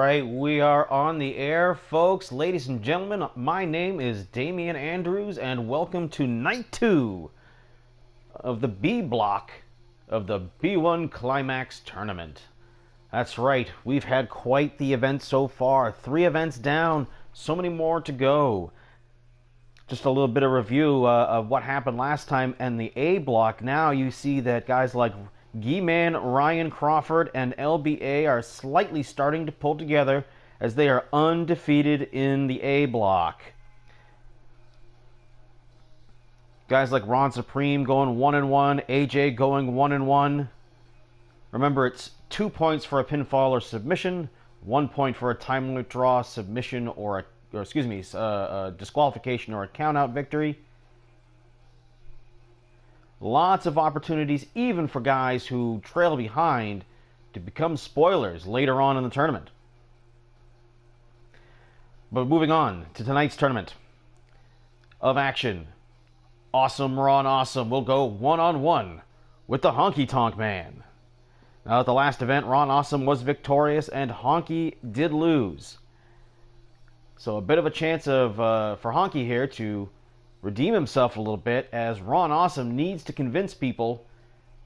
right, we are on the air, folks. Ladies and gentlemen, my name is Damian Andrews, and welcome to night 2 of the B block of the B1 Climax tournament. That's right, we've had quite the event so far. 3 events down, so many more to go. Just a little bit of review of what happened last time and the A block. Now you see that guys like G-Man, Ryan Crawford, and LBA are slightly starting to pull together as they are undefeated in the A block. Guys like Ron Supreme going 1-1, AJ going 1-1. Remember, it's 2 points for a pinfall or submission, 1 point for a time limit draw, submission, or disqualification or a count-out victory. Lots of opportunities, even for guys who trail behind, to become spoilers later on in the tournament. But moving on to tonight's tournament of action. Awesome Ron Awesome will go one-on-one with the Honky Tonk Man. Now, at the last event, Ron Awesome was victorious and Honky did lose. So a bit of a chance for Honky here to redeem himself a little bit, as Ron Awesome needs to convince people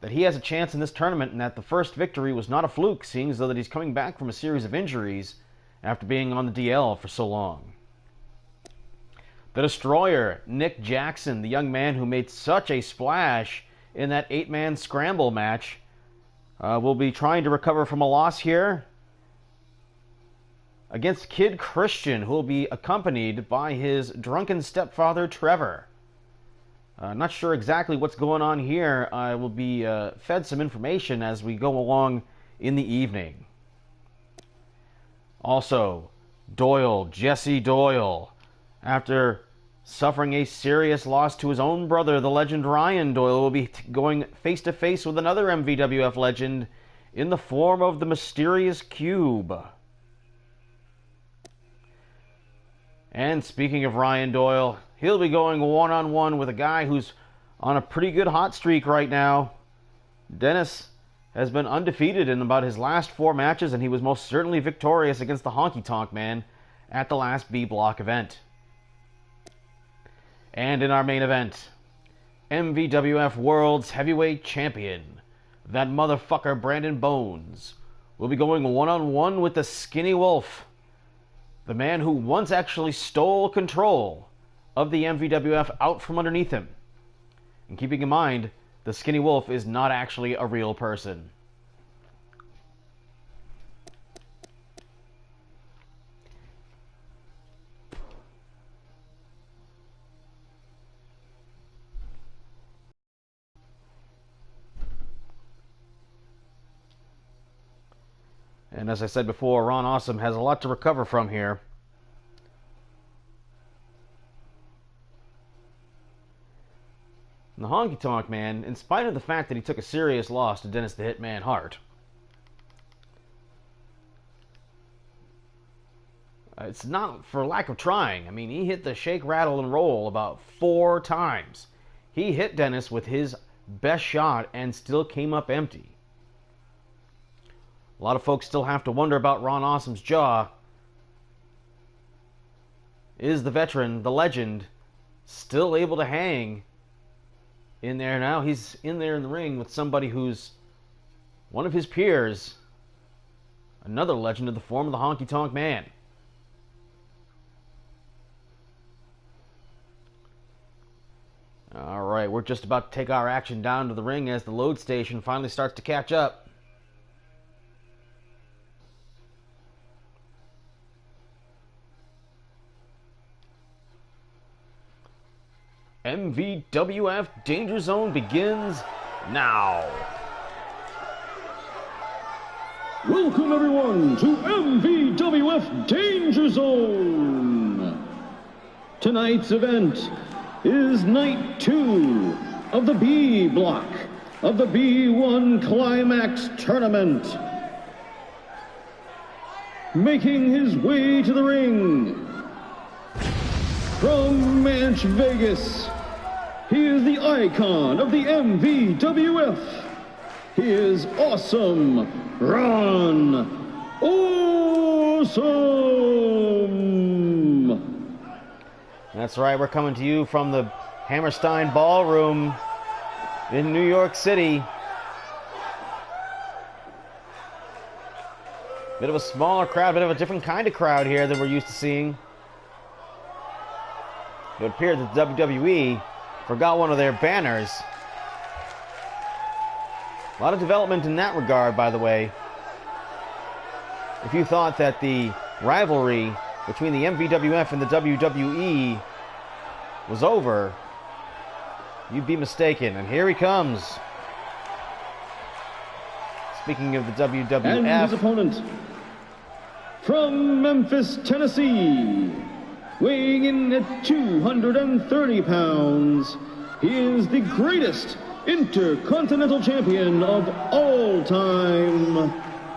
that he has a chance in this tournament and that the first victory was not a fluke, seeing as though that he's coming back from a series of injuries after being on the DL for so long. The Destroyer, Nick Jackson, the young man who made such a splash in that 8-man scramble match, will be trying to recover from a loss here against Kid Christian, who will be accompanied by his drunken stepfather, Trevor. Not sure exactly what's going on here. I will be fed some information as we go along in the evening. Also, Doyle, Jesse Doyle, after suffering a serious loss to his own brother, the legend Ryan Doyle, will be going face-to-face with another MVWF legend in the form of the Mysterious Cube. And speaking of Ryan Doyle, he'll be going one-on-one with a guy who's on a pretty good hot streak right now. Dennis has been undefeated in about his last 4 matches, and he was most certainly victorious against the Honky Tonk Man at the last B block event. And in our main event, MVWF World's Heavyweight Champion, that motherfucker Brandon Bones, will be going one-on-one with the Skinny Wolf, the man who once actually stole control of the MVWF out from underneath him. And keeping in mind, the Skinny Wolf is not actually a real person. And as I said before, Ron Awesome has a lot to recover from here. And the Honky Tonk Man, in spite of the fact that he took a serious loss to Dennis the Hitman Hart, it's not for lack of trying. I mean, he hit the shake, rattle, and roll about 4 times. He hit Dennis with his best shot and still came up empty. A lot of folks still have to wonder about Ron Awesome's jaw. Is the veteran, the legend, still able to hang in there now? He's in there in the ring with somebody who's one of his peers, another legend in the form of the Honky Tonk Man. All right, we're just about to take our action down to the ring as the load station finally starts to catch up. MVWF Danger Zone begins now. Welcome everyone to MVWF Danger Zone. Tonight's event is night 2 of the B block of the B1 Climax tournament. Making his way to the ring from Manch Vegas, he is the icon of the MVWF. He is Awesome Ron Awesome. Awesome! That's right, we're coming to you from the Hammerstein Ballroom in New York City. Bit of a smaller crowd, bit of a different kind of crowd here than we're used to seeing. It appeared that WWE forgot one of their banners. A lot of development in that regard, by the way. If you thought that the rivalry between the MVWF and the WWE was over, you'd be mistaken. And here he comes. Speaking of the WWF. And his opponent, from Memphis, Tennessee, weighing in at 230 pounds, he is the greatest Intercontinental Champion of all time,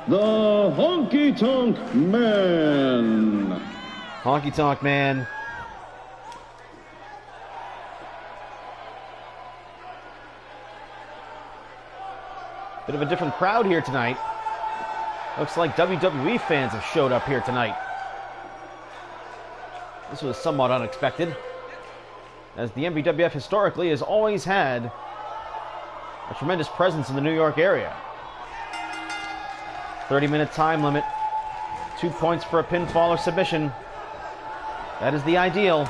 the Honky Tonk Man. Honky Tonk Man. Bit of a different crowd here tonight. Looks like WWE fans have showed up here tonight. This was somewhat unexpected, as the MVWF historically has always had a tremendous presence in the New York area. 30-minute time limit, 2 points for a pinfall or submission. That is the ideal.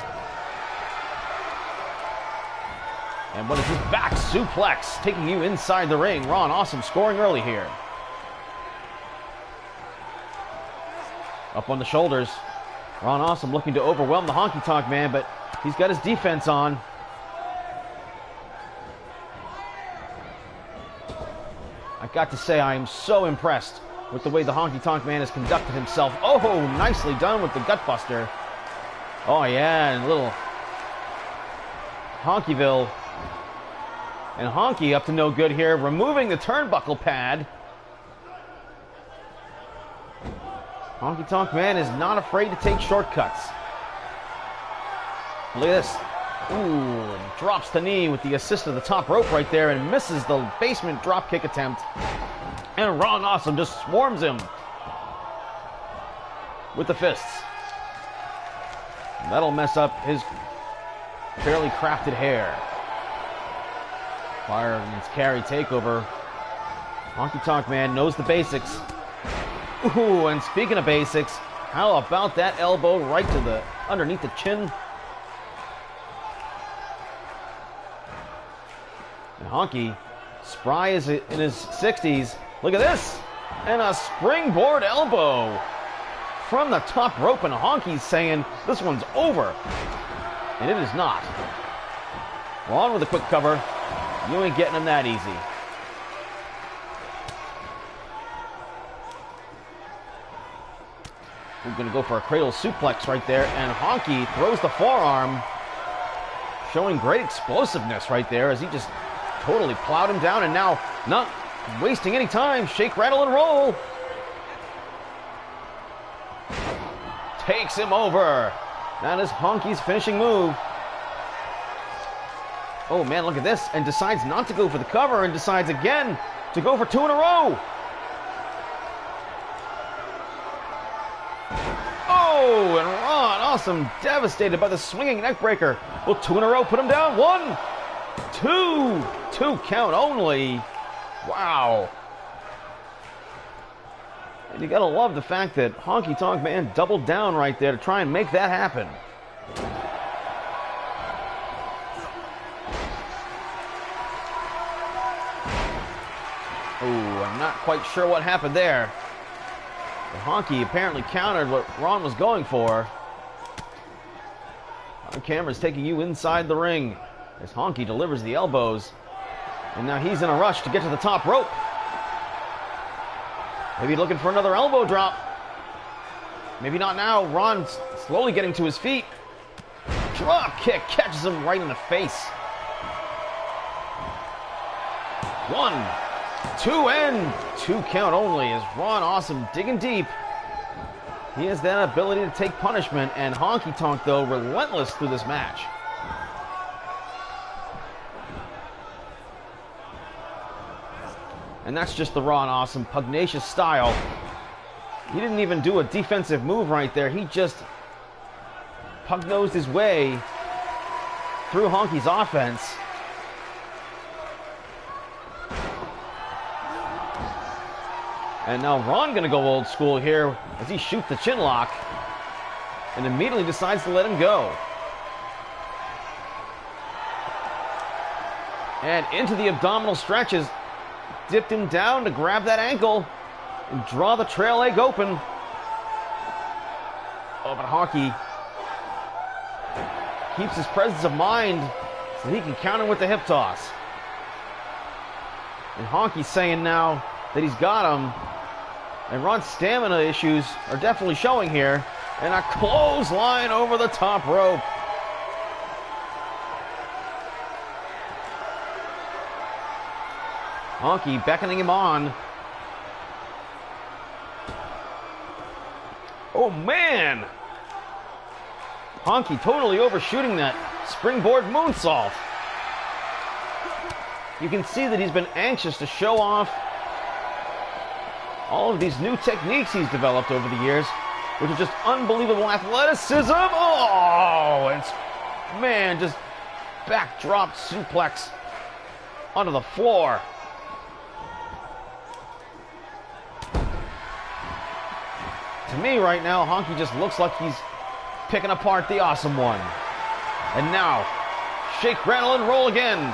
And what is this back suplex taking you inside the ring? Ron Awesome scoring early here. Up on the shoulders. Ron Awesome looking to overwhelm the Honky Tonk Man, but he's got his defense on. I've got to say, I am so impressed with the way the Honky Tonk Man has conducted himself. Oh, nicely done with the Gutbuster. Oh, yeah, and a little Honkyville. And Honky up to no good here, removing the turnbuckle pad. Honky Tonk Man is not afraid to take shortcuts. Look at this. Ooh, drops the knee with the assist of the top rope right there and misses the basement drop kick attempt. And Ron Awesome just swarms him with the fists. That'll mess up his fairly crafted hair. Fireman's carry takeover. Honky Tonk Man knows the basics. Ooh, and speaking of basics, how about that elbow right to the underneath the chin? And Honky, spry is in his 60s. Look at this! And a springboard elbow from the top rope, and Honky's saying this one's over. And it is not. Ron with a quick cover. You ain't getting him that easy. We're going to go for a cradle suplex right there, and Honky throws the forearm, showing great explosiveness right there as he just totally plowed him down, and now not wasting any time. Shake, rattle, and roll. Takes him over. That is Honky's finishing move. Oh man, look at this. And decides not to go for the cover and decides again to go for two in a row. Oh, and Ron Awesome devastated by the swinging neck breaker. Will two in a row put him down? 1, 2. 2 count only. Wow. And you gotta love the fact that Honky Tonk Man doubled down right there to try and make that happen. Oh, I'm not quite sure what happened there. But Honky apparently countered what Ron was going for. On camera's taking you inside the ring as Honky delivers the elbows. And now he's in a rush to get to the top rope. Maybe looking for another elbow drop. Maybe not now. Ron's slowly getting to his feet. Drop kick catches him right in the face. 1, 2, and 2 count only as Ron Awesome digging deep. He has that ability to take punishment, and Honky Tonk, though, relentless through this match. And that's just the Ron Awesome pugnacious style. He didn't even do a defensive move right there. He just pug-nosed his way through Honky's offense. And now Ron gonna go old school here as he shoots the chin lock and immediately decides to let him go. And into the abdominal stretches, dipped him down to grab that ankle and draw the trail leg open. Oh, but Honky keeps his presence of mind so he can counter with the hip toss. And Honky's saying now that he's got him. And Ron's stamina issues are definitely showing here. And a clothesline over the top rope. Honky beckoning him on. Oh, man! Honky totally overshooting that springboard moonsault. You can see that he's been anxious to show off all of these new techniques he's developed over the years, which is just unbelievable athleticism. Oh, and man, just backdrop suplex onto the floor. To me right now, Honky just looks like he's picking apart the Awesome One. And now, shake, rattle, and roll again.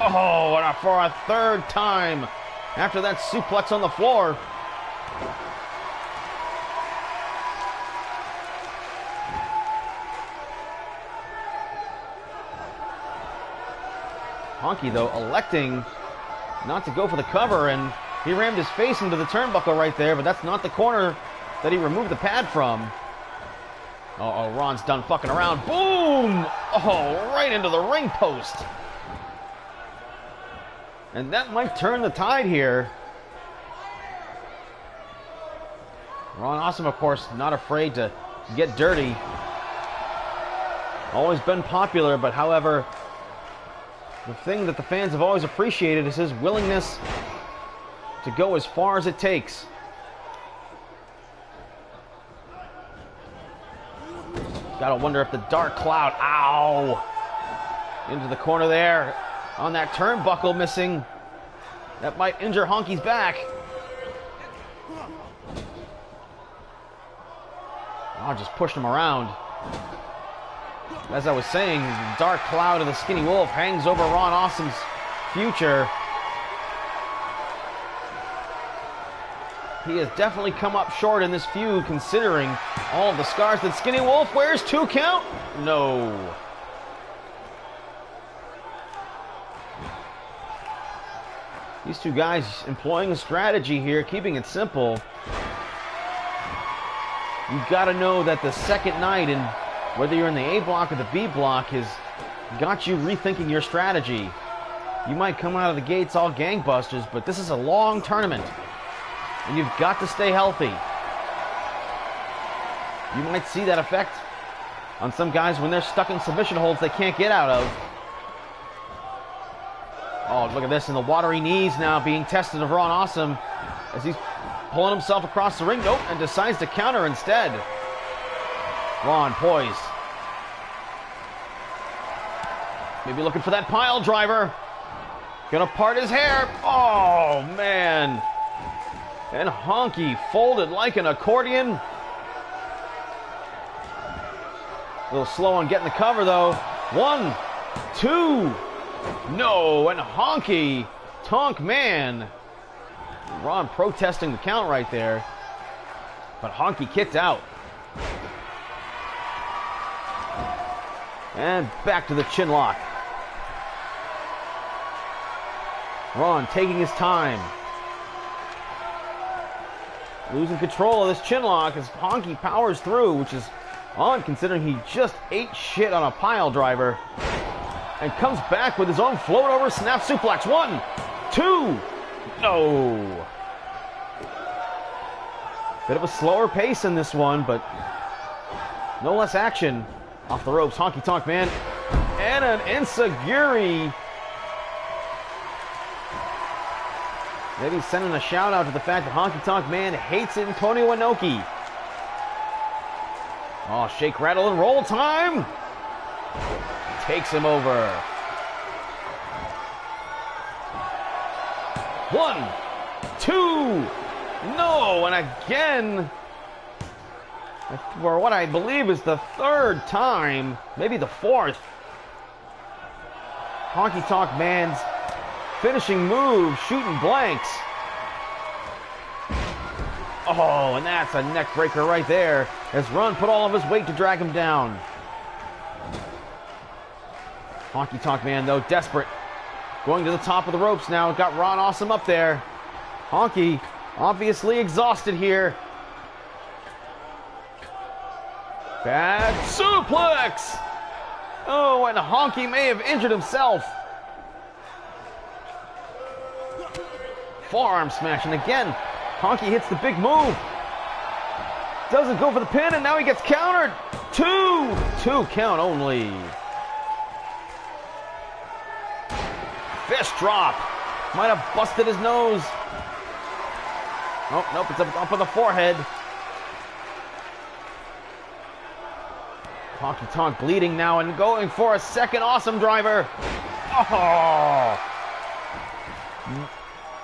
Oh, and for a third time after that suplex on the floor. Honky, though, electing not to go for the cover, and he rammed his face into the turnbuckle right there, but that's not the corner that he removed the pad from. Uh-oh, Ron's done fucking around. Boom! Oh, right into the ring post. And that might turn the tide here. Ron Awesome, of course, not afraid to get dirty. Always been popular, but however, the thing that the fans have always appreciated is his willingness to go as far as it takes. Gotta wonder if the dark cloud, ow, into the corner there. On that turnbuckle missing. That might injure Honky's back. Oh, just pushed him around. As I was saying, the dark cloud of the Skinny Wolf hangs over Ron Awesome's future. He has definitely come up short in this feud, considering all of the scars that Skinny Wolf wears. 2 count? No. These two guys employing a strategy here, keeping it simple. You've got to know that the second night, and whether you're in the A block or the B block, has got you rethinking your strategy. You might come out of the gates all gangbusters, but this is a long tournament, and you've got to stay healthy. You might see that effect on some guys when they're stuck in submission holds they can't get out of. Oh, look at this, and the watery knees now being tested of Ron Awesome as he's pulling himself across the ring. Nope, and decides to counter instead. Ron poised. Maybe looking for that pile driver. Gonna part his hair. Oh, man. And Honky folded like an accordion. A little slow on getting the cover, though. 1, 2. No, and Honky, Tonk Man. Ron protesting the count right there. But Honky kicked out. And back to the chin lock. Ron taking his time. Losing control of this chin lock as Honky powers through, which is odd considering he just ate shit on a pile driver. And comes back with his own float over snap suplex. 1, 2. No. Bit of a slower pace in this one, but no less action. Off the ropes, Honky Tonk Man. And an enziguri. Maybe sending a shout out to the fact that Honky Tonk Man hates Antonio Inoki. Oh, shake, rattle, and roll time. Takes him over. 1, 2, no, and again, for what I believe is the third time, maybe the fourth, Honky Tonk Man's finishing move, shooting blanks. Oh, and that's a neck breaker right there, as Ron put all of his weight to drag him down. Honky Tonk Man, though, desperate. Going to the top of the ropes now. Got Ron Awesome up there. Honky, obviously exhausted here. Bad suplex! Oh, and Honky may have injured himself. Forearm smash, and again, Honky hits the big move. Doesn't go for the pin, and now he gets countered. 2 count only. Fist drop. Might have busted his nose. Oh, nope, it's up on the forehead. Honky Tonk bleeding now and going for a second awesome driver. Oh!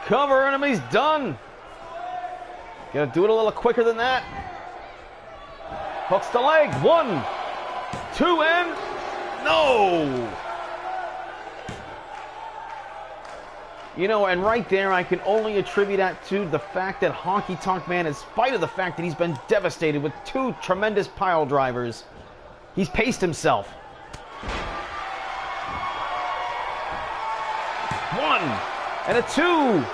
Cover him, he's done. Gotta do it a little quicker than that. Hooks the leg. 1, 2, and no! You know, and right there, I can only attribute that to the fact that Honky Tonk Man, in spite of the fact that he's been devastated with 2 tremendous pile drivers, he's paced himself. 1 and a 2.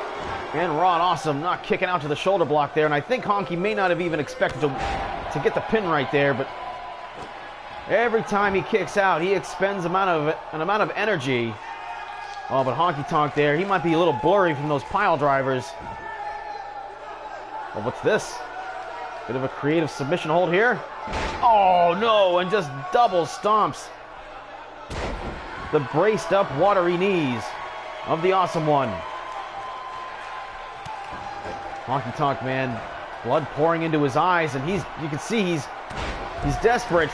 And Ron Awesome not kicking out to the shoulder block there. And I think Honky may not have even expected to get the pin right there. But every time he kicks out, he expends an amount of energy. Oh, but Honky Tonk there, he might be a little blurry from those pile drivers. Oh, what's this? Bit of a creative submission hold here. Oh, no, and just double stomps the braced up watery knees of the Awesome One. Honky Tonk Man, blood pouring into his eyes, and you can see he's desperate.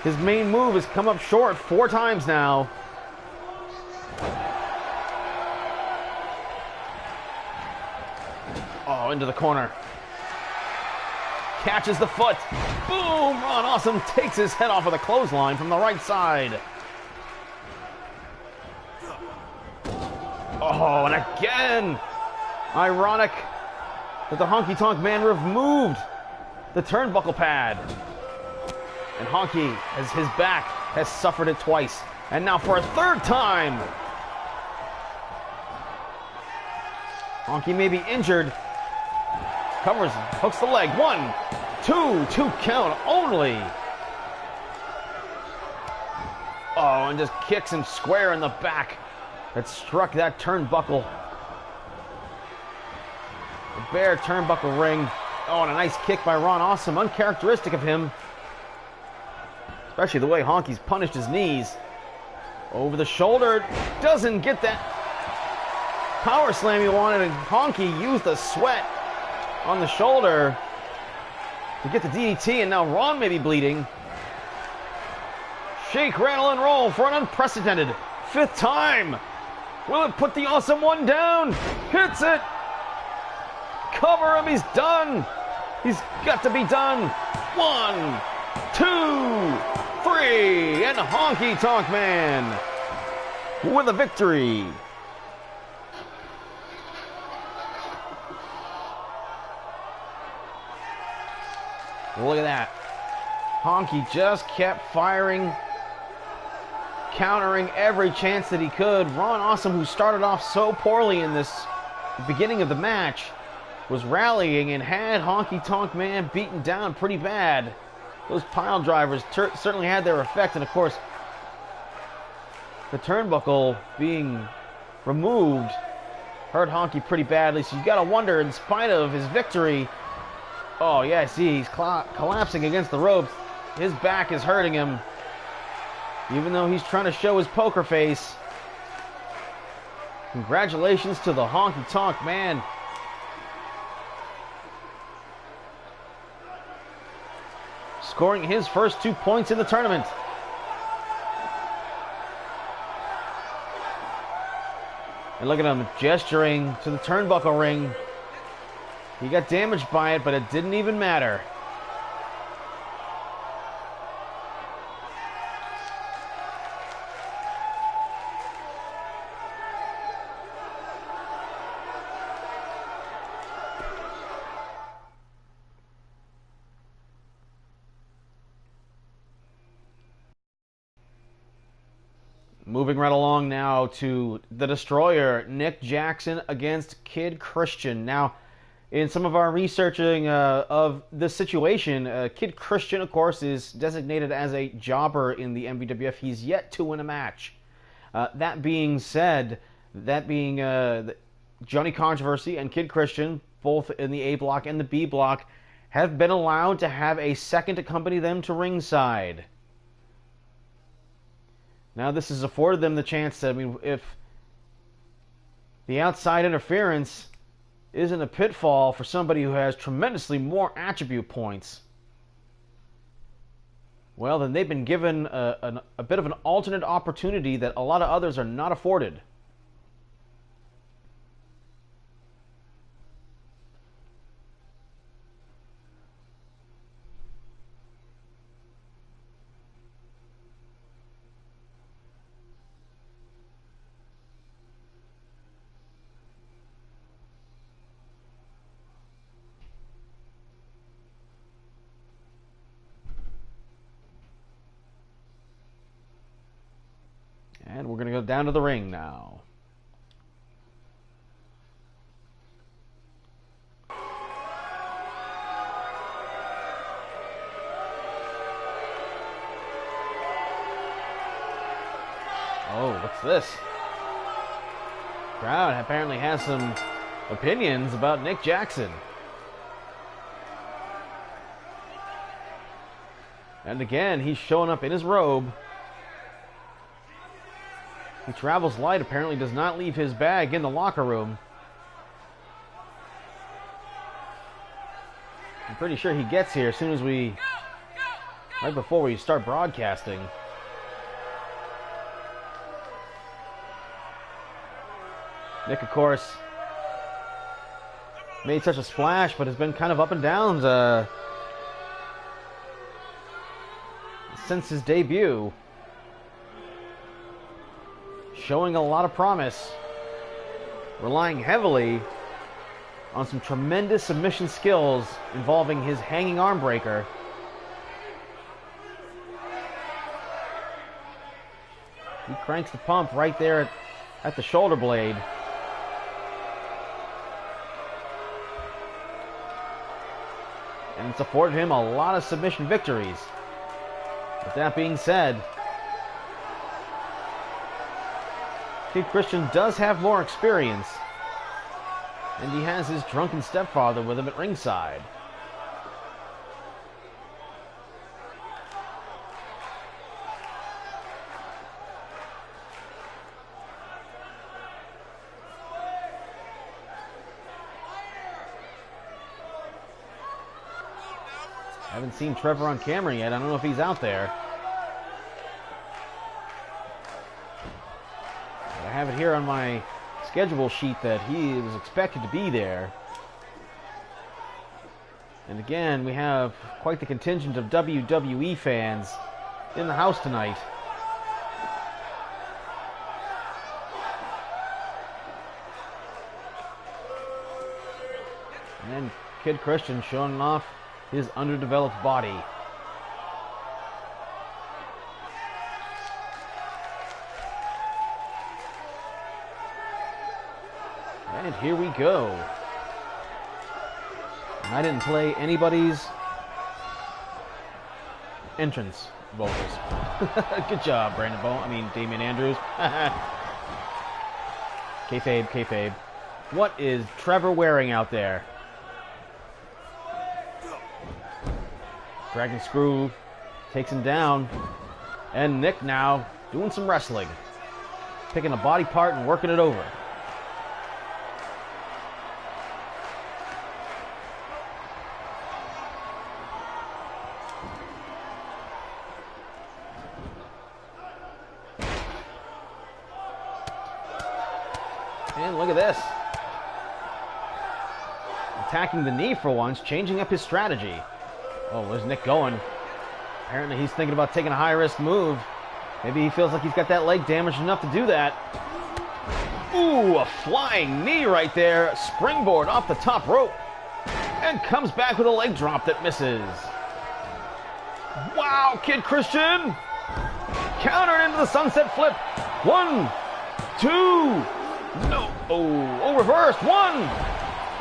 His main move has come up short 4 times now. Oh, into the corner. Catches the foot. Boom! Ron Awesome takes his head off of the clothesline from the right side. Oh, and again! Ironic that the Honky Tonk Man removed the turnbuckle pad. And Honky, as his back, has suffered it twice. And now for a 3rd time! Honky may be injured. Covers, hooks the leg. 1, 2 count only. Oh, and just kicks him square in the back. That struck that turnbuckle. The bare turnbuckle ring. Oh, and a nice kick by Ron Awesome. Uncharacteristic of him. Especially the way Honky's punished his knees. Over the shoulder. Doesn't get that power slam he wanted. And Honky used the sweat on the shoulder to get the DDT. And now Ron may be bleeding. Shake, rattle, and roll for an unprecedented 5th time. Will it put the Awesome One down? Hits it. Cover him. He's done. He's got to be done. 1, 2, 3, and Honky Tonk Man with a victory. Look at that. Honky just kept firing, countering every chance that he could. Ron Awesome, who started off so poorly in this beginning of the match, was rallying and had Honky Tonk Man beaten down pretty bad. Those pile drivers certainly had their effect, and of course, the turnbuckle being removed hurt Honky pretty badly. So you got to wonder, in spite of his victory, oh yeah, see, he's collapsing against the ropes. His back is hurting him, even though he's trying to show his poker face. Congratulations to the Honky Tonk Man. Scoring his first 2 points in the tournament. And look at him gesturing to the turnbuckle ring. He got damaged by it, but it didn't even matter. Moving right along now to the Destroyer, Nick Jackson against Kid Christian. Now, in some of our researching of this situation, Kid Christian, of course, is designated as a jobber in the MVWF. He's yet to win a match. That being said, Johnny Controversy and Kid Christian, both in the A block and the B block, have been allowed to have a second accompany them to ringside. Now, this has afforded them the chance to, if the outside interference isn't a pitfall for somebody who has tremendously more attribute points, well, then they've been given a bit of an alternate opportunity that a lot of others are not afforded. And we're going to go down to the ring now. Oh, what's this? Crowd apparently has some opinions about Nick Jackson. And again, he's showing up in his robe. He travels light, apparently does not leave his bag in the locker room. I'm pretty sure he gets here as soon as right before we start broadcasting. Nick, of course, made such a splash, but has been kind of up and down since his debut. Showing a lot of promise, relying heavily on some tremendous submission skills involving his hanging arm breaker. He cranks the pump right there at the shoulder blade. And it's afforded him a lot of submission victories. With that being said, Kid Christian does have more experience, and he has his drunken stepfather with him at ringside. I haven't seen Trevor on camera yet. I don't know if he's out there. I have it here on my schedule sheet that he is expected to be there. And again, we have quite the contingent of WWE fans in the house tonight. And Kid Christian showing off his underdeveloped body. And here we go. And I didn't play anybody's entrance vocals. Good job, Damian Andrews. Kayfabe, kayfabe. What is Trevor wearing out there? Dragon Screw takes him down. And Nick now doing some wrestling. Picking a body part and working it over. And look at this. Attacking the knee for once, changing up his strategy. Oh, where's Nick going? Apparently he's thinking about taking a high-risk move. Maybe he feels like he's got that leg damaged enough to do that. Ooh, a flying knee right there. Springboard off the top rope. And comes back with a leg drop that misses. Wow, Kid Christian. Countered into the sunset flip. 1, 2. No. Oh, reversed. 1.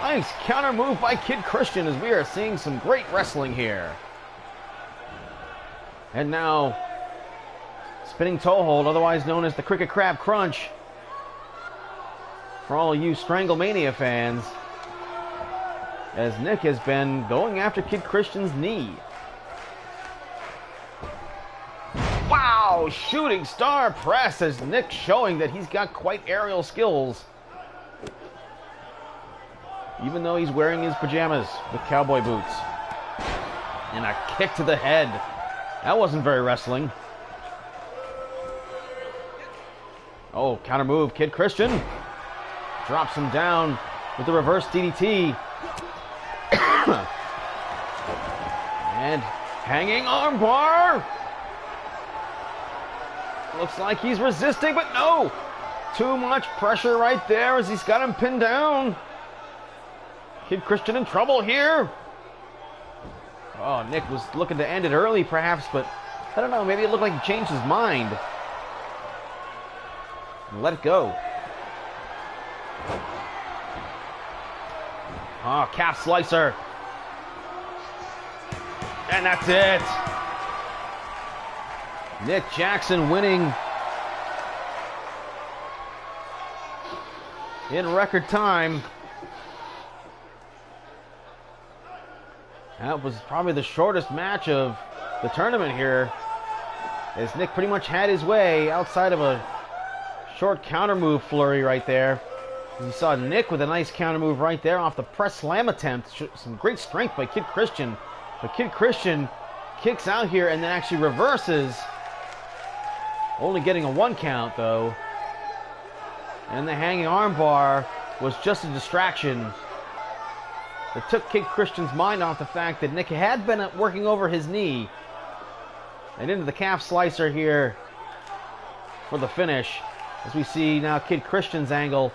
Nice counter move by Kid Christian as we are seeing some great wrestling here. And now, spinning toe hold, otherwise known as the Cricket Crab Crunch. For all you Stranglemania fans, as Nick has been going after Kid Christian's knee. Wow, shooting star press as Nick showing that he's got quite aerial skills. Even though he's wearing his pajamas with cowboy boots. And a kick to the head. That wasn't very wrestling. Oh, counter move, Kid Christian. Drops him down with the reverse DDT. And hanging armbar. Looks like he's resisting, but no. Too much pressure right there as he's got him pinned down. Kid Christian in trouble here. Oh, Nick was looking to end it early perhaps, but I don't know, maybe it looked like he changed his mind. Let it go. Oh, calf slicer. And that's it. Nick Jackson winning in record time. That was probably the shortest match of the tournament here, as Nick pretty much had his way outside of a short counter move flurry right there. You saw Nick with a nice counter move right there off the press slam attempt. Some great strength by Kid Christian. But Kid Christian kicks out here and then actually reverses. Only getting a 1 count though. And the hanging armbar was just a distraction. It took Kid Christian's mind off the fact that Nick had been working over his knee. And into the calf slicer here for the finish. As we see now Kid Christian's angle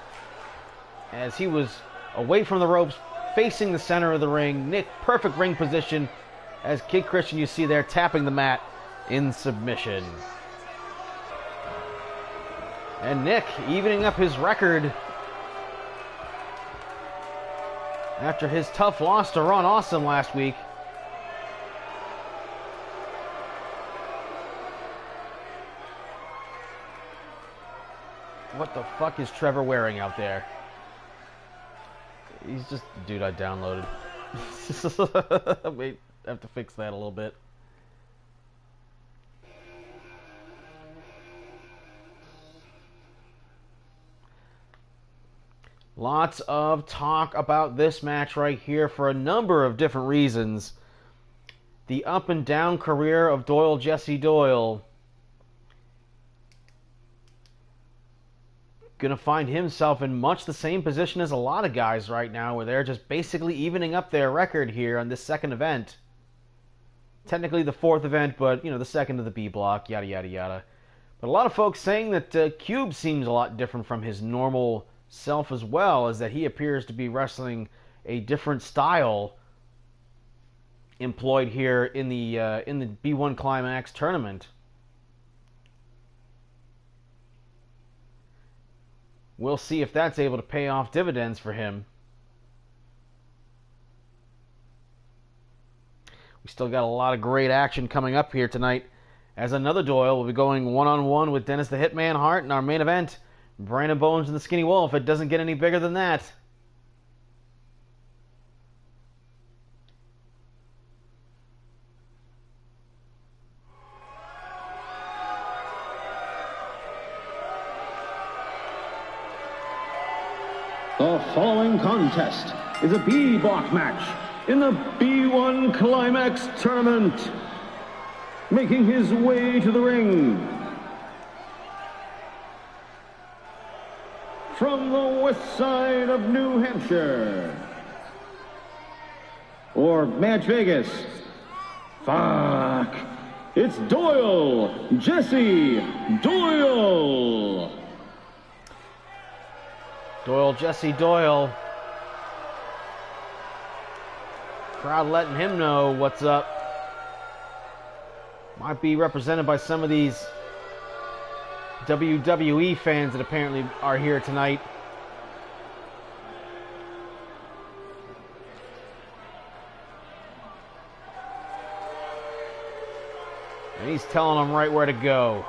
as he was away from the ropes, facing the center of the ring. Nick, perfect ring position as Kid Christian, you see there, tapping the mat in submission. And Nick evening up his record after his tough loss to Ron Awesome last week. What the fuck is Trevor wearing out there? He's just the dude I downloaded. Wait, I have to fix that a little bit. Lots of talk about this match right here for a number of different reasons. The up and down career of Doyle Jesse Doyle. Going to find himself in much the same position as a lot of guys right now, where they're just basically evening up their record here on this second event. Technically the fourth event, but, you know, the second of the B block, yada, yada, yada. But a lot of folks saying that Cube seems a lot different from his normal self as well, as that he appears to be wrestling a different style employed here in the B1 Climax tournament. We'll see if that's able to pay off dividends for him. We still got a lot of great action coming up here tonight, as another Doyle will be going one-on-one with Dennis the Hitman Hart in our main event, Brandon Bones and the Skinny Wolf. It doesn't get any bigger than that. The following contest is a B block match in the B1 Climax tournament. Making his way to the ring from from the west side of New Hampshire. Or Match Vegas. Fuck. It's Doyle. Jesse Doyle. Doyle, Jesse Doyle. Crowd letting him know what's up. Might be represented by some of these WWE fans that apparently are here tonight. And he's telling them right where to go.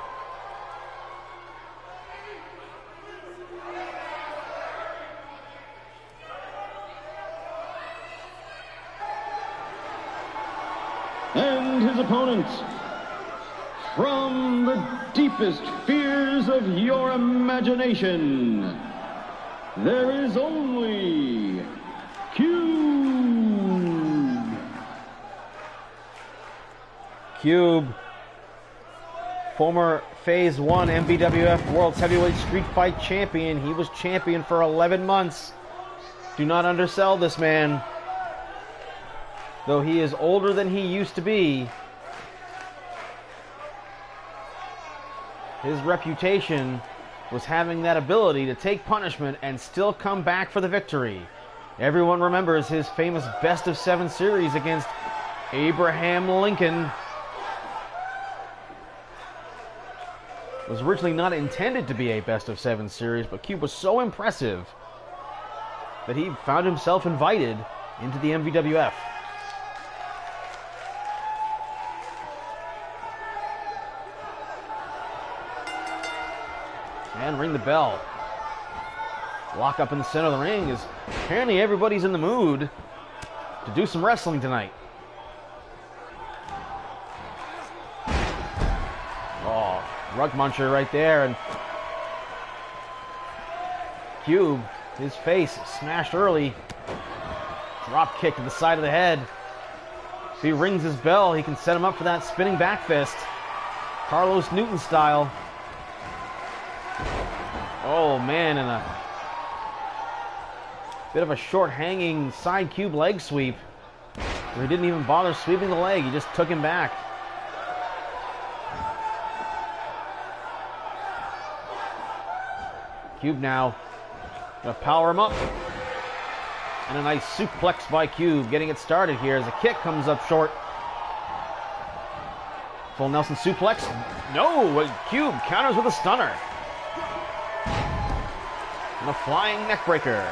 And his opponent, from the deepest fears of your imagination, there is only Cube. Cube, former Phase 1 MVWF World's Heavyweight Street Fight Champion. He was champion for 11 months. Do not undersell this man. Though he is older than he used to be, his reputation was having that ability to take punishment and still come back for the victory. Everyone remembers his famous Best of 7 series against Abraham Lincoln. It was originally not intended to be a Best of 7 series, but Cube was so impressive that he found himself invited into the MVWF. And ring the bell. Lock up in the center of the ring is apparently everybody's in the mood to do some wrestling tonight. Oh, rug muncher right there. And Cube, his face smashed early. Drop kick to the side of the head. If he rings his bell, he can set him up for that spinning back fist. Carlos Newton style. Oh man, and a bit of a short hanging side Cube leg sweep. Where he didn't even bother sweeping the leg, he just took him back. Cube now gonna power him up. And a nice suplex by Cube, getting it started here as the kick comes up short. Full Nelson suplex. No, Cube counters with a stunner. And a flying neckbreaker.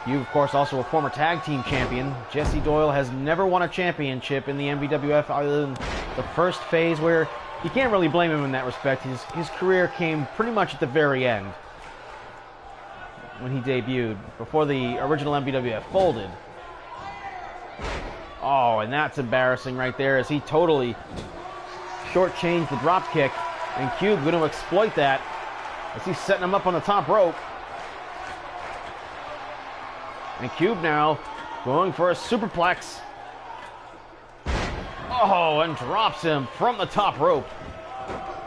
Cube, of course, also a former tag team champion. Jesse Doyle has never won a championship in the MVWF other than the first phase, where you can't really blame him in that respect. His career came pretty much at the very end when he debuted, before the original MVWF folded. Oh, and that's embarrassing right there, as he totally shortchanged the drop kick, and Cube going to exploit that as he's setting him up on the top rope. And Cube now going for a superplex. Oh, and drops him from the top rope.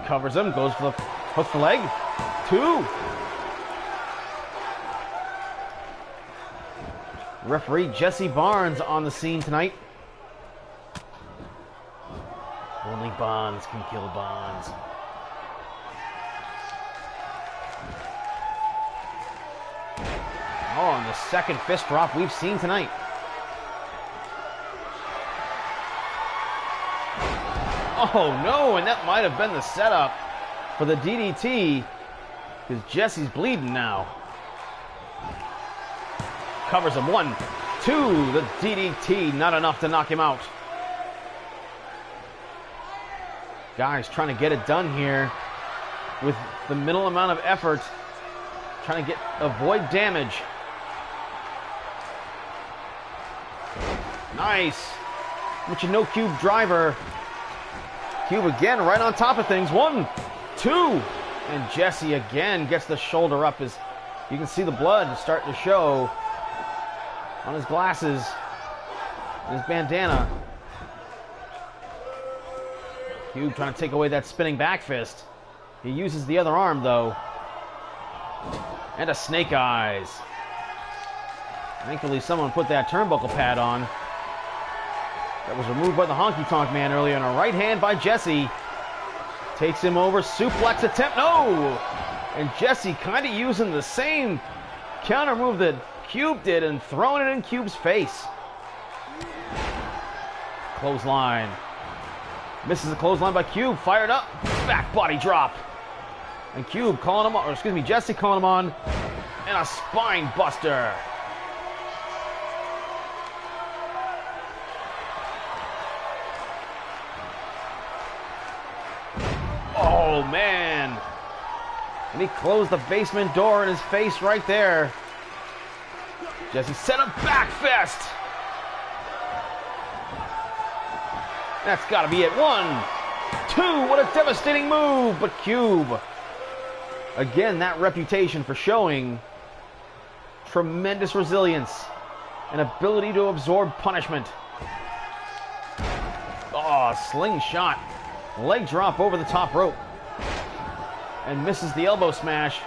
Covers him, goes for the hooks the leg. 2. Referee Jesse Barnes on the scene tonight. Only Bonds can kill Bonds. Oh, and the second fist drop we've seen tonight. Oh no, and that might have been the setup for the DDT, because Jesse's bleeding now. Covers him. 1, 2, the DDT, not enough to knock him out. Guys trying to get it done here with the minimal amount of effort, trying to avoid damage. Nice. But you know, Cube driver. Cube again right on top of things. 1, 2. And Jesse again gets the shoulder up, as you can see the blood starting to show on his glasses, his bandana. Cube trying to take away that spinning back fist. He uses the other arm though. And a snake eyes. Thankfully, someone put that turnbuckle pad on. That was removed by the Honky Tonk Man earlier. And a right hand by Jesse. Takes him over. Suplex attempt. No! And Jesse kind of using the same counter move that Cube did and throwing it in Cube's face. Clothesline. Misses the clothesline by Cube. Fired up. Back body drop. And Cube calling him on, or excuse me, Jesse calling him on. And a spine buster. Oh, man. And he closed the basement door in his face right there. Jesse set up back fist. That's got to be it. 1, 2. What a devastating move. But Cube, again, that reputation for showing tremendous resilience and ability to absorb punishment. Oh, slingshot. Leg drop over the top rope. And misses the elbow smash.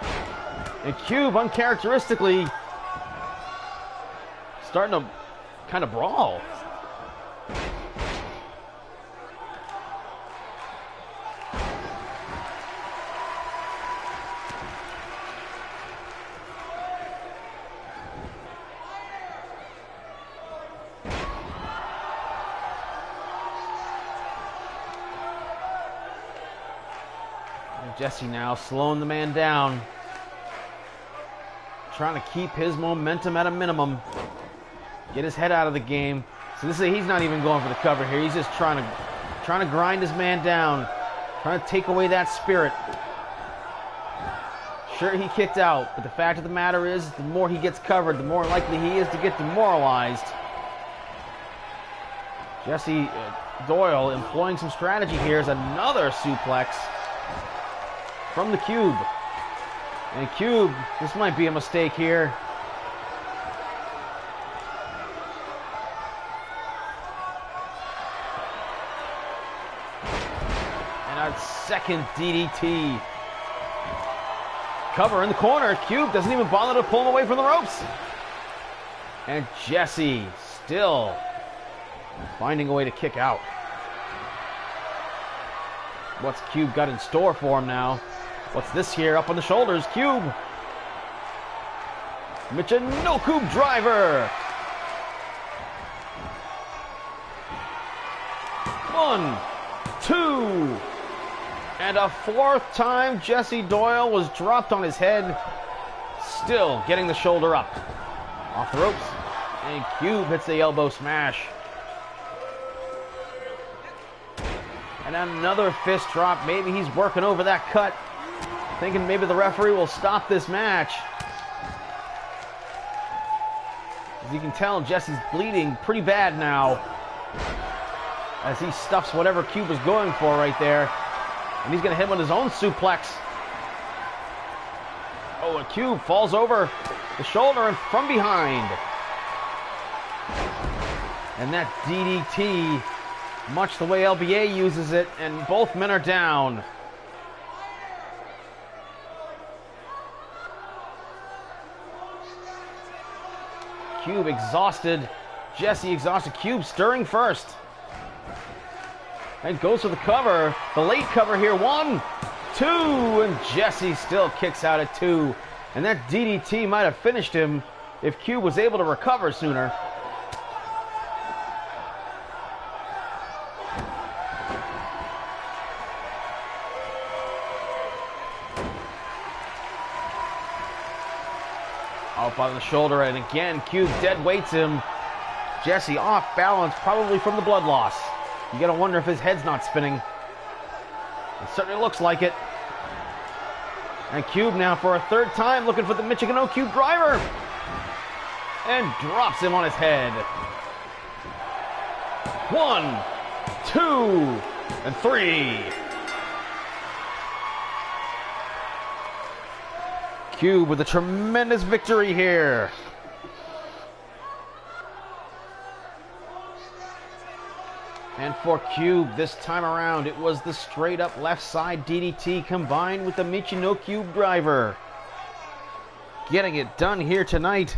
And Cube, uncharacteristically, starting to kind of brawl. Jesse now slowing the man down. Trying to keep his momentum at a minimum. Get his head out of the game. So this is, he's not even going for the cover here. He's just trying to grind his man down. Trying to take away that spirit. Sure, he kicked out, but the fact of the matter is, the more he gets covered, the more likely he is to get demoralized. Jesse Doyle employing some strategy here is another suplex from the Cube. And Cube, this might be a mistake here. And a second DDT. Cover in the corner. Cube doesn't even bother to pull him away from the ropes. And Jesse still finding a way to kick out. What's Cube got in store for him now? What's this here? Up on the shoulders. Cube. Michinoku driver. 1, 2. And a fourth time Jesse Doyle was dropped on his head. Still getting the shoulder up. Off the ropes. And Cube hits the elbow smash. And another fist drop. Maybe he's working over that cut. Thinking maybe the referee will stop this match. As you can tell, Jesse's bleeding pretty bad now. As he stuffs whatever Cube was going for right there. And he's going to hit him with his own suplex. Oh, and Cube falls over the shoulder and from behind. And that DDT, much the way LBA uses it, and both men are down. Cube exhausted. Jesse exhausted. Cube stirring first. And goes for the cover. The late cover here. 1, 2. And Jesse still kicks out at 2. And that DDT might have finished him if Cube was able to recover sooner. Up on the shoulder, and again, Cube dead weights him. Jesse off balance, probably from the blood loss. You gotta wonder if his head's not spinning. It certainly looks like it. And Cube now for a third time looking for the Michinoku Cube driver. And drops him on his head. 1, 2, and 3. Cube with a tremendous victory here. And for Cube, this time around, it was the straight up left side DDT combined with the Michinoku Cube driver. getting it done here tonight,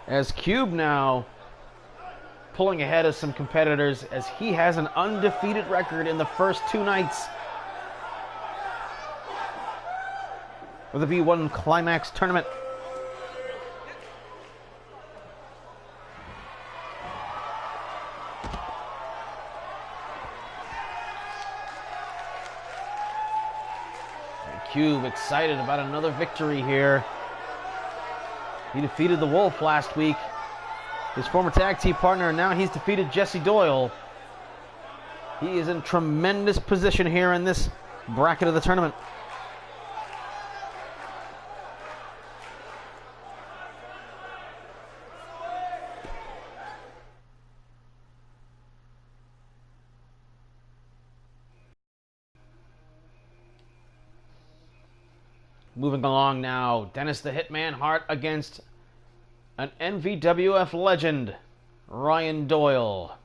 as Cube now pulling ahead of some competitors, as he has an undefeated record in the first 2 nights of the B1 Climax tournament. And Cube excited about another victory here. He defeated the Wolf last week, his former tag team partner, and now he's defeated Jesse Doyle. He is in tremendous position here in this bracket of the tournament. Moving along now, Dennis the Hitman Hart against an MVWF legend, Ryan Doyle.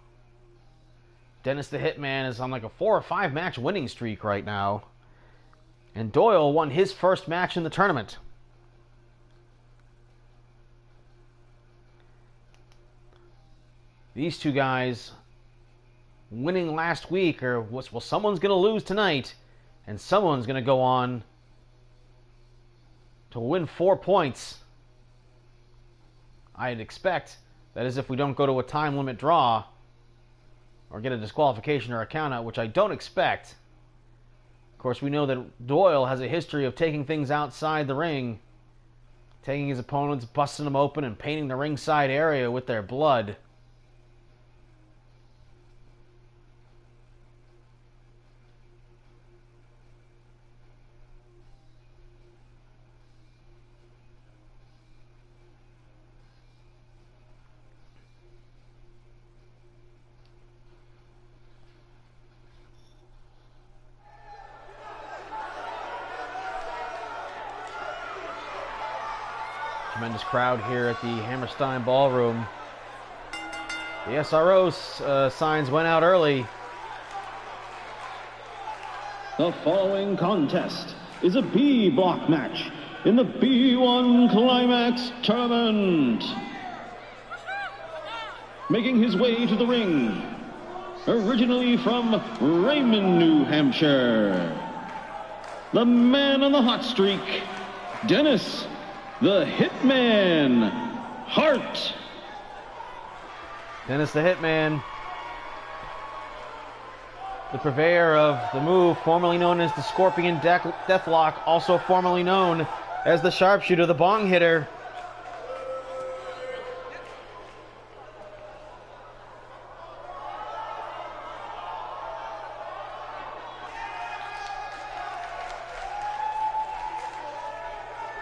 Dennis the Hitman is on like a 4 or 5 match winning streak right now. And Doyle won his first match in the tournament. These two guys winning last week, or well, someone's going to lose tonight, and someone's going to go on to win 4 points. I'd expect, that is if we don't go to a time limit draw or get a disqualification or a count out, which I don't expect. Of course, we know that Doyle has a history of taking things outside the ring, taking his opponents, busting them open, and painting the ringside area with their blood. Tremendous crowd here at the Hammerstein Ballroom. The SRO signs went out early. The following contest is a B block match in the B1 Climax tournament. Making his way to the ring, originally from Raymond, New Hampshire, the man on the hot streak, Dennis the Hitman Hart. Dennis the Hitman, the purveyor of the move formerly known as the Scorpion Deathlock, also formerly known as the Sharpshooter, the Bong Hitter.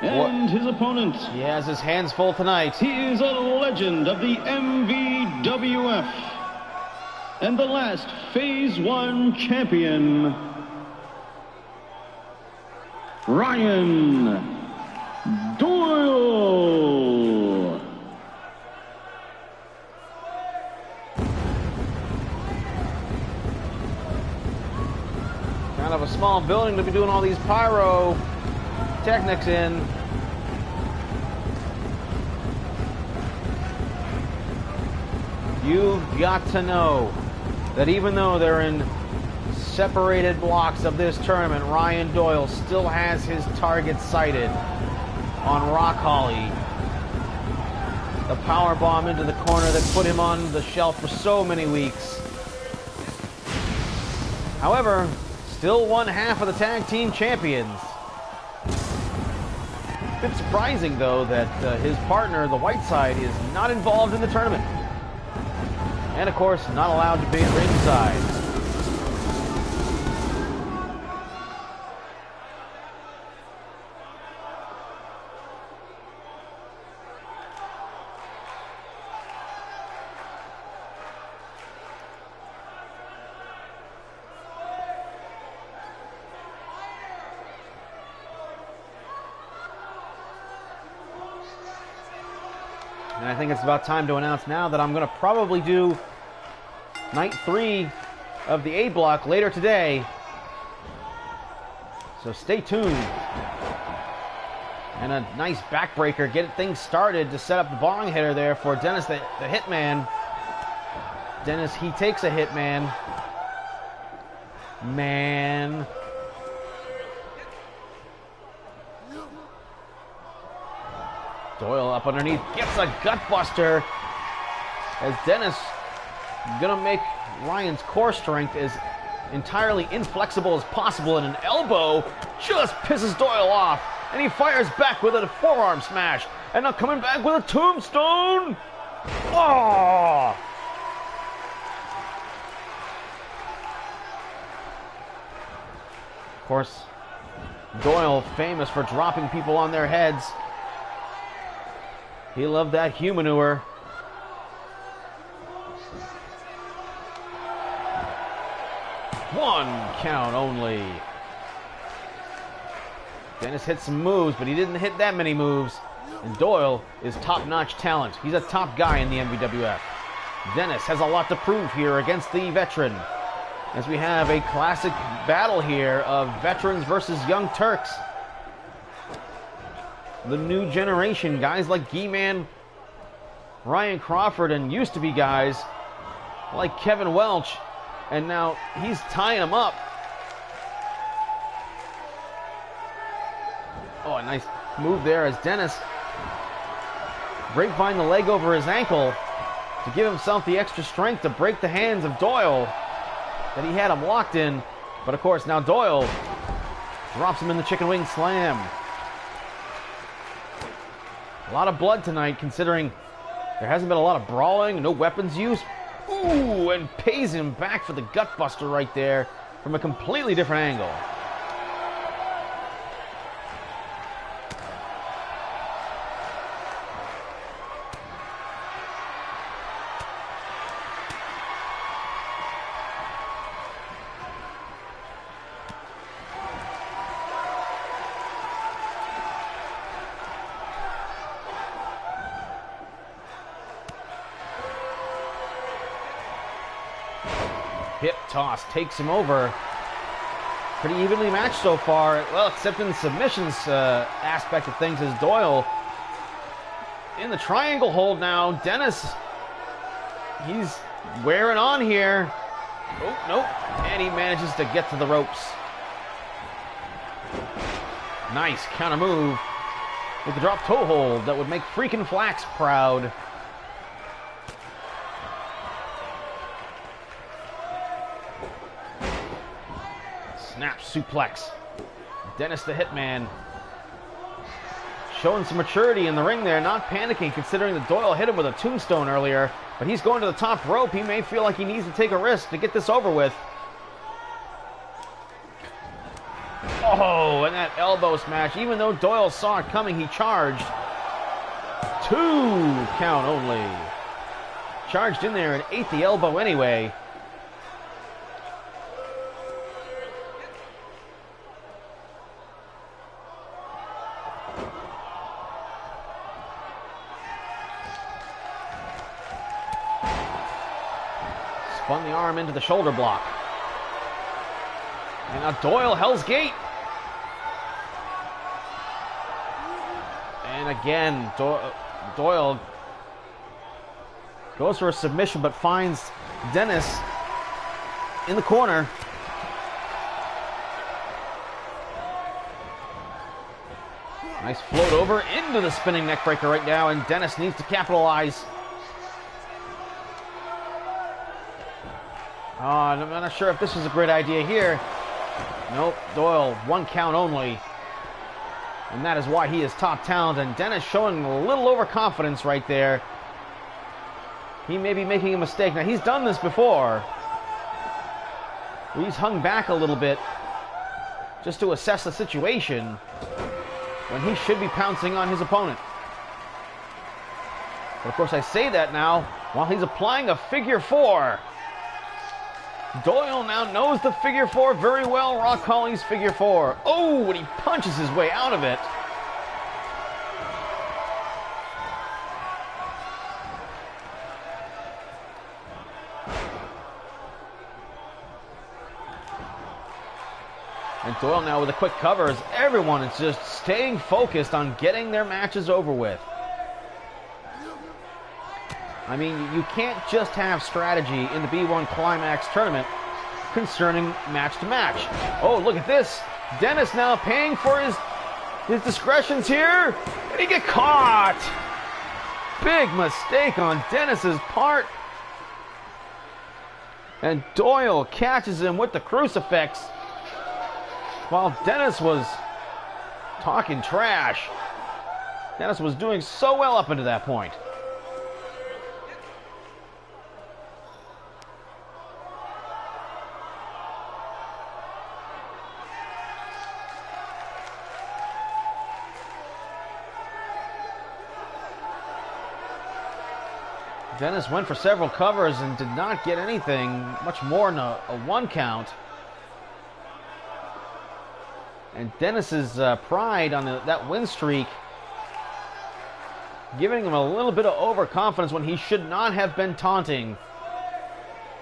And his opponent, he has his hands full tonight. He is a legend of the MVWF and the last Phase 1 champion, Ryan Doyle. Kind of a small building to be doing all these pyro technics in. You've got to know that even though they're in separated blocks of this tournament, Ryan Doyle still has his target sighted on Rock Holly. The power bomb into the corner that put him on the shelf for so many weeks. However, still one half of the tag team champions. A bit surprising, though, that his partner, the Whiteside, is not involved in the tournament. And, of course, not allowed to be at ringside. And I think it's about time to announce now that I'm going to probably do Night 3 of the A block later today. So stay tuned. And a nice backbreaker, get things started to set up the bong hitter there for Dennis, the hitman. Dennis, he takes a hit, man. Doyle up underneath, gets a gutbuster. As Dennis gonna make Ryan's core strength as entirely inflexible as possible, and an elbow just pisses Doyle off. And he fires back with a forearm smash. And now coming back with a tombstone. Oh! Of course, Doyle famous for dropping people on their heads. He loved that humanure. One count only. Dennis hit some moves, but he didn't hit that many moves. And Doyle is top-notch talent. He's a top guy in the MVWF. Dennis has a lot to prove here against the veteran, as we have a classic battle here of veterans versus young Turks. The new generation, guys like G-Man, Ryan Crawford, and used to be guys like Kevin Welch, and now he's tying them up. Oh, a nice move there as Dennis grapevine the leg over his ankle to give himself the extra strength to break the hands of Doyle that he had him locked in. But of course, now Doyle drops him in the chicken wing slam. A lot of blood tonight, considering there hasn't been a lot of brawling, no weapons use. Ooh, and pays him back for the gutbuster right there from a completely different angle. Hip toss takes him over. Pretty evenly matched so far. Well, except in the submissions aspect of things, as Doyle in the triangle hold now. Dennis, he's wearing on here. Oh, nope. And he manages to get to the ropes. Nice counter move with the drop toe hold that would make freaking Flax proud. Snap suplex. Dennis the Hitman showing some maturity in the ring there, not panicking considering that Doyle hit him with a tombstone earlier, but he's going to the top rope. He may feel like he needs to take a risk to get this over with. Oh, and that elbow smash. Even though Doyle saw it coming, he charged. 2 count only. Charged in there and ate the elbow anyway. Spun the arm into the shoulder block. And now Doyle, Hell's Gate. And again, Doyle goes for a submission, but finds Dennis in the corner. Nice float over into the spinning neckbreaker right now, and Dennis needs to capitalize. I'm not sure if this is a great idea here. Nope, Doyle, 1 count only. And that is why he is top talent. And Dennis showing a little overconfidence right there. He may be making a mistake. Now, he's done this before. He's hung back a little bit just to assess the situation when he should be pouncing on his opponent. But of course, I say that now while he's applying a figure 4. Doyle now knows the figure 4 very well. Rock Holly's figure 4. Oh, and he punches his way out of it. And Doyle now with a quick cover as everyone is just staying focused on getting their matches over with. I mean, you can't just have strategy in the B1 Climax tournament concerning match to match. Oh, look at this. Dennis now paying for his discretions here. And he get caught. Big mistake on Dennis's part. And Doyle catches him with the crucifix while Dennis was talking trash. Dennis was doing so well up until that point. Dennis went for several covers and did not get anything much more than a 1 count. And Dennis's pride on that win streak giving him a little bit of overconfidence when he should not have been taunting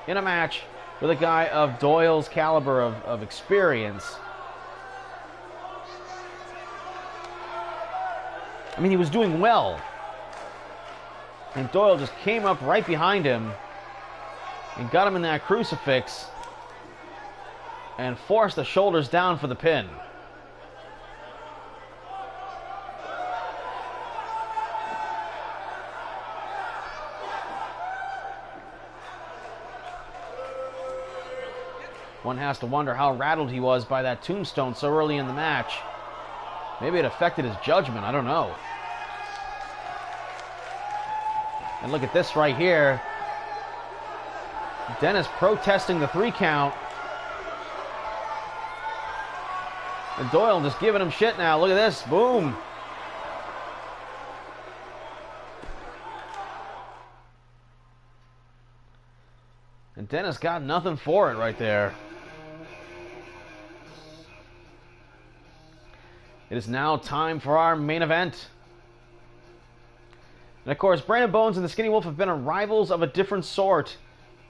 in a match with a guy of Doyle's caliber of experience. I mean, he was doing well. And Doyle just came up right behind him and got him in that crucifix and forced the shoulders down for the pin. One has to wonder how rattled he was by that tombstone so early in the match. Maybe it affected his judgment, I don't know. And look at this right here. Dennis protesting the 3 count. And Doyle just giving him shit now. Look at this. Boom. And Dennis got nothing for it right there. It is now time for our main event. And of course, Brandon Bones and the Skinny Wolf have been rivals of a different sort.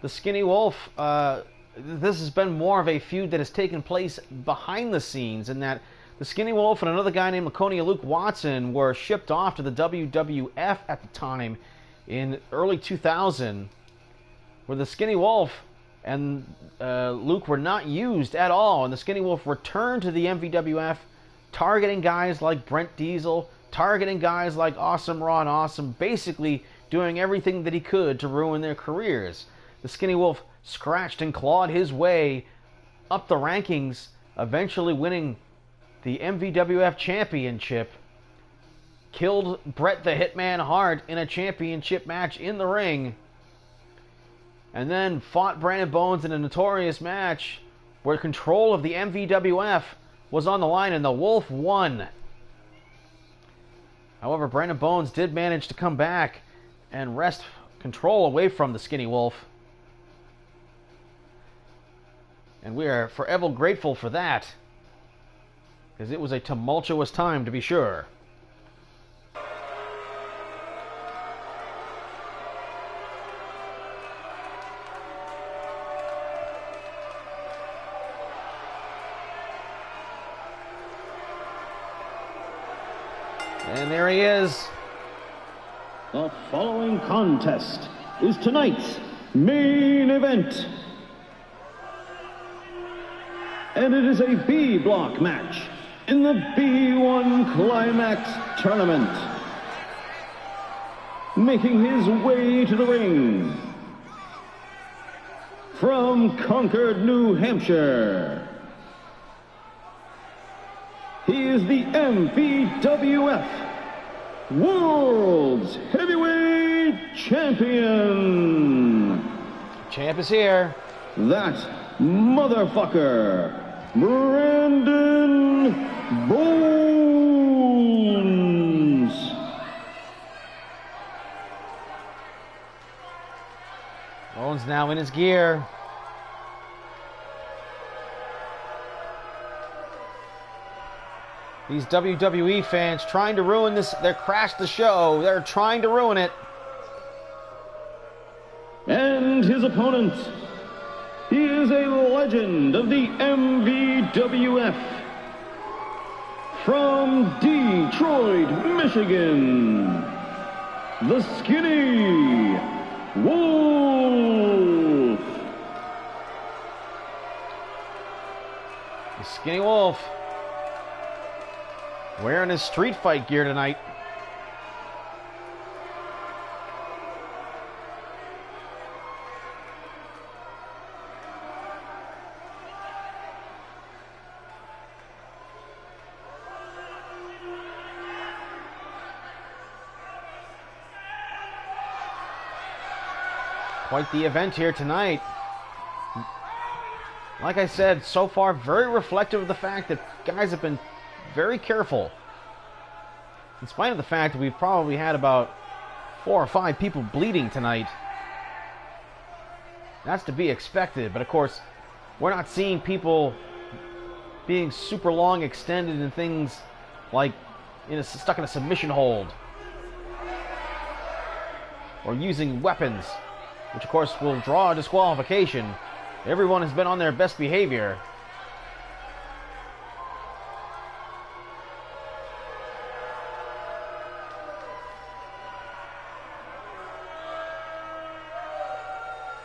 The Skinny Wolf, this has been more of a feud that has taken place behind the scenes, in that the Skinny Wolf and another guy named Laconia Luke Watson were shipped off to the WWF at the time in early 2000, where the Skinny Wolf and Luke were not used at all, and the Skinny Wolf returned to the MVWF, targeting guys like Brent Diesel, targeting guys like Awesome Ron Awesome, basically doing everything that he could to ruin their careers. The Skinny Wolf scratched and clawed his way up the rankings, eventually winning the MVWF Championship, killed Bret the Hitman Hart in a championship match in the ring, and then fought Brandon Bones in a notorious match where control of the MVWF was on the line and the Wolf won. However, Brandon Bones did manage to come back and wrest control away from the Skinny Wolf. And we are forever grateful for that, because it was a tumultuous time to be sure. And there he is. The following contest is tonight's main event. And it is a B block match in the B1 Climax tournament. Making his way to the ring from Concord, New Hampshire, he is the MVWF World's Heavyweight Champion. Champ is here. That motherfucker, Brandon Bones. Bones now in his gear. These WWE fans trying to ruin this. They're crashed the show. They're trying to ruin it. And his opponent, He is a legend of the MVWF. From Detroit, Michigan, the Skinny Wolf. The Skinny Wolf wearing his street fight gear tonight. Quite the event here tonight. Like I said, so far very reflective of the fact that guys have been very careful. In spite of the fact that we've probably had about 4 or 5 people bleeding tonight. That's to be expected, but of course, we're not seeing people being super long extended and things like stuck in a submission hold. Or using weapons, which of course will draw a disqualification. Everyone has been on their best behavior.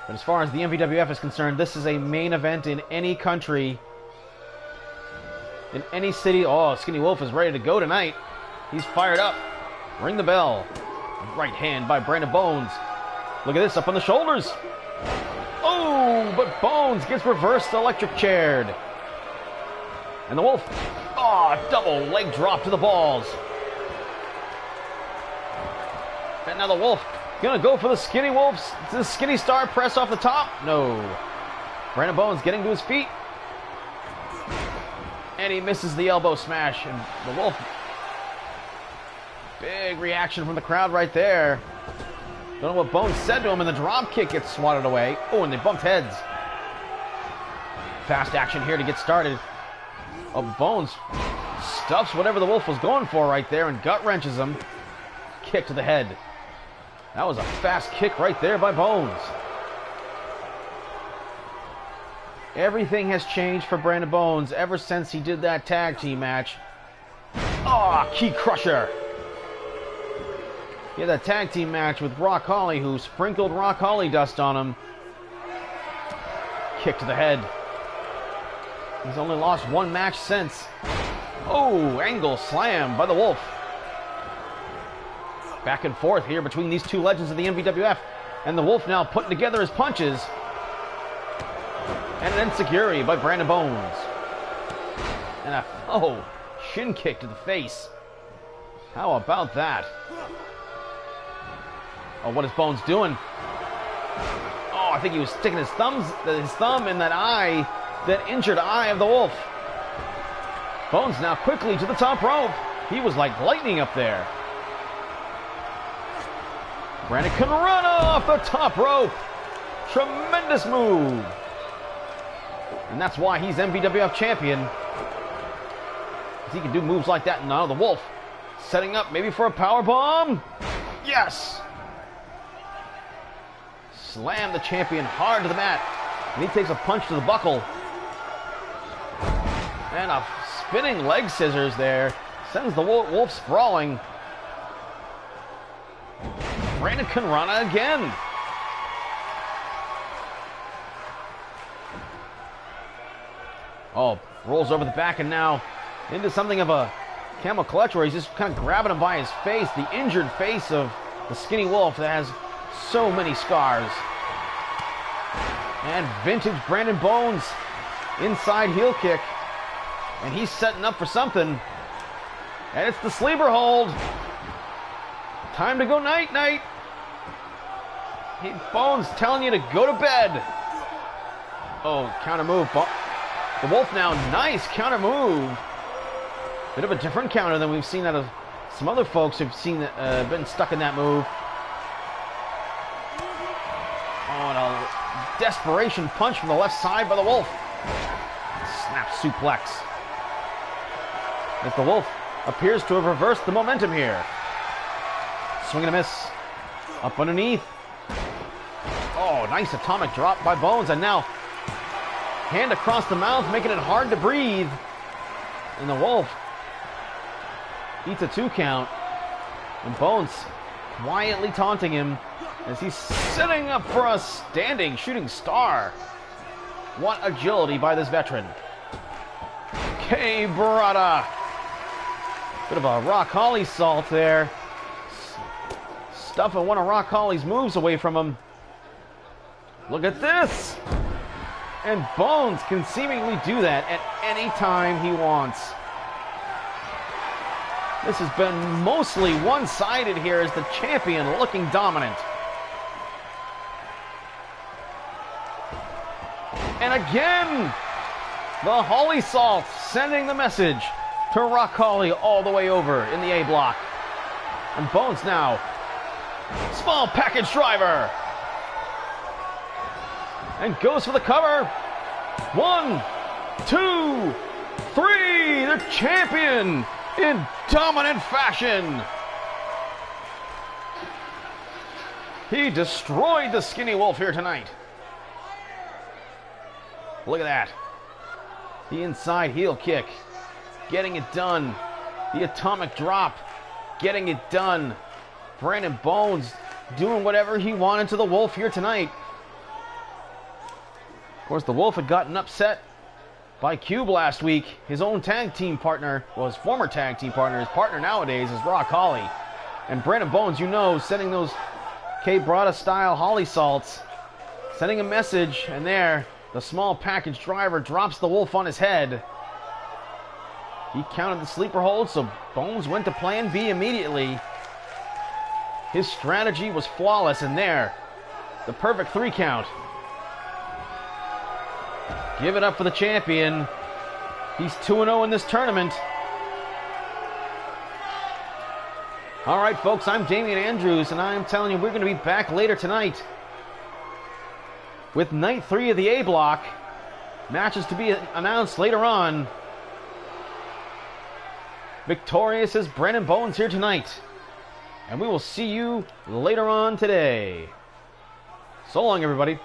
But as far as the MVWF is concerned, this is a main event in any country, in any city. Oh, Skinny Wolf is ready to go tonight. He's fired up. Ring the bell. Right hand by Brandon Bones. Look at this, up on the shoulders. Oh, but Bones gets reversed electric chaired. And the Wolf, double leg drop to the balls. And now the Wolf gonna go for the Skinny Wolf's, the Skinny Star press off the top. No. Brandon Bones getting to his feet. And he misses the elbow smash. And the Wolf, big reaction from the crowd right there. Don't know what Bones said to him, and the drop kick gets swatted away. Oh, and they bumped heads. Fast action here to get started. Oh, Bones stuffs whatever the Wolf was going for right there and gut wrenches him. Kick to the head. That was a fast kick right there by Bones. Everything has changed for Brandon Bones ever since he did that tag team match. Key crusher. He had that tag team match with Rock Holly, who sprinkled Rock Holly dust on him. Kick to the head. He's only lost 1 match since. Oh, angle slam by the Wolf. Back and forth here between these two legends of the MVWF. And the Wolf now putting together his punches. And an enziguri by Brandon Bones. And a, shin kick to the face. How about that? Oh, what is Bones doing? Oh, I think he was sticking his thumb in that eye, that injured eye of the Wolf. Bones now quickly to the top rope. He was like lightning up there. Brandon can run off the top rope. Tremendous move. And that's why he's MVWF champion. He can do moves like that. Now the Wolf setting up maybe for a power bomb. Yes. Slam the champion hard to the mat. And he takes a punch to the buckle. And a spinning leg scissors there. Sends the Wolf sprawling. Brandon Kanrana again. Oh, rolls over the back and now into something of a camel clutch where he's just kind of grabbing him by his face. The injured face of the Skinny Wolf that has so many scars. And vintage Brandon Bones inside heel kick. And he's setting up for something. And it's the sleeper hold. Time to go night-night. Bones telling you to go to bed. Oh, counter move. The Wolf now, nice counter move. Bit of a different counter than we've seen out of some other folks who've seen been stuck in that move. Oh, and a desperation punch from the left side by the Wolf. Snap suplex. As the Wolf appears to have reversed the momentum here. Swing and a miss. Up underneath. Oh, nice atomic drop by Bones. And now Hand across the mouth, making it hard to breathe. And the Wolf eats a 2 count. And Bones quietly taunting him as he's setting up for a standing shooting star. What agility by this veteran. Brada. Bit of a Rock Holly salt there. Stuffing one of Rock Holly's moves away from him. Look at this. And Bones can seemingly do that at any time he wants. This has been mostly one-sided here as the champion looking dominant. And again, the Holly Salt sending the message to Rock Holly all the way over in the A block. And Bones now, small package driver. And goes for the cover. 1, 2, 3. The champion in dominant fashion. He destroyed the Skinny Wolf here tonight. Look at that. The inside heel kick. Getting it done. The atomic drop. Getting it done. Brandon Bones doing whatever he wanted to the Wolf here tonight. Of course, the Wolf had gotten upset by Cube last week. His own tag team partner, well, his former tag team partner, his partner nowadays is Rock Holly. And Brandon Bones, you know, sending those Brada style Holly salts, sending a message, and there, the small package driver drops the Wolf on his head. He counted the sleeper hold, so Bones went to plan B immediately. His strategy was flawless, and there, the perfect 3 count. Give it up for the champion. He's 2-0 in this tournament. All right, folks, I'm Damian Andrews, and I'm telling you, we're going to be back later tonight with Night 3 of the A block. Matches to be announced later on. Victorious is Brandon Bones here tonight. And we will see you later on today. So long, everybody.